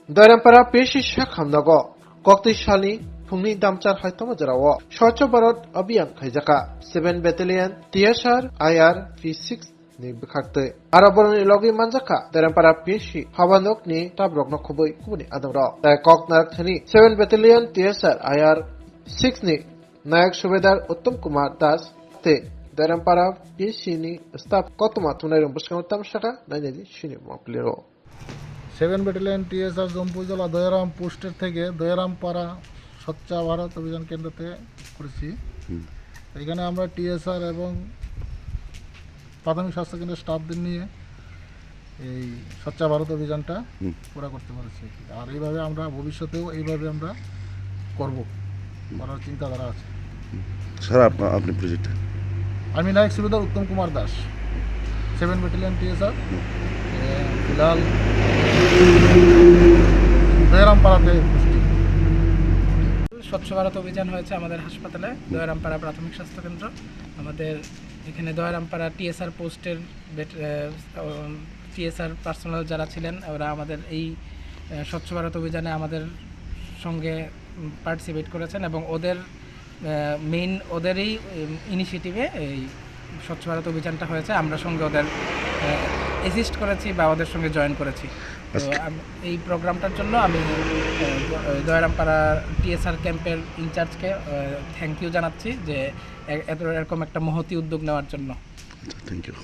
দয়রামপাড়া পেশি শেখ হামনাগো কক্তিশালী फुंनि दामचार हायतम जेराव स्वच्छ भारत अभियान खायजाका 7 बेटेलियन टीएसआर आईआर P6 नि बखाक्तै आरो बरनि लगी मानजाका दयरामपाड़ा पेशि हाबानक नि ताब्रकनो खबै कुबनि आदमराव ताय ककनाक थनि 7 बेटेलियन टीएसआर आईआर 6 नि नायक सुबेदार उत्तम कुमार दास ते दयरामपाड़ा पेशि नि स्टाफ कतमा तुनायरं बसकाव तामसाका नायनायनि सिनि माप्लेरो 7 ব্যাটালিয়ন টিএসআর জম্পুই জেলা দয়ারাম পোস্টের থেকে দয়ারামপাড়া স্বচ্ছ ভারত অভিযান কেন্দ্রতে করেছি। এখানে আমরা টিএসআর এবং প্রাথমিক স্বাস্থ্যকেন্দ্রের স্টাফদের নিয়ে এই স্বচ্ছ ভারত অভিযানটা পুরা করতে পারছি। আর এইভাবে আমরা ভবিষ্যতেও এইভাবে আমরা করার চিন্তাধারা আছে। স্যার আপনি প্রজেক্ট আমি নায়ক সুবেদার উত্তম কুমার দাস 7 ব্যাটালিয়ন টিএসআর ফিলহাল দয়ারামপাড়াতে। স্বচ্ছ ভারত অভিযান হয়েছে আমাদের হাসপাতালে দয়ারামপাড়া প্রাথমিক স্বাস্থ্যকেন্দ্র। আমাদের এখানে দয়ারামপাড়া টিএসআর পোস্টের টিএসআর পার্সোনাল যারা ছিলেন ওরা আমাদের এই স্বচ্ছ ভারত অভিযানে আমাদের সঙ্গে পার্টিসিপেট করেছেন এবং ওদেরই ইনিশিয়েটিভে এই স্বচ্ছ ভারত অভিযানটা হয়েছে। আমরা সঙ্গে ওদের অ্যাসিস্ট করেছি বা ওদের সঙ্গে জয়েন করেছি। তো এই প্রোগ্রামটার জন্য আমি দয়ারামপাড়া টিএসআর ক্যাম্পের ইনচার্জকে থ্যাংক ইউ জানাচ্ছি যে এরকম একটা মহতি উদ্যোগ নেওয়ার জন্য। Thank you.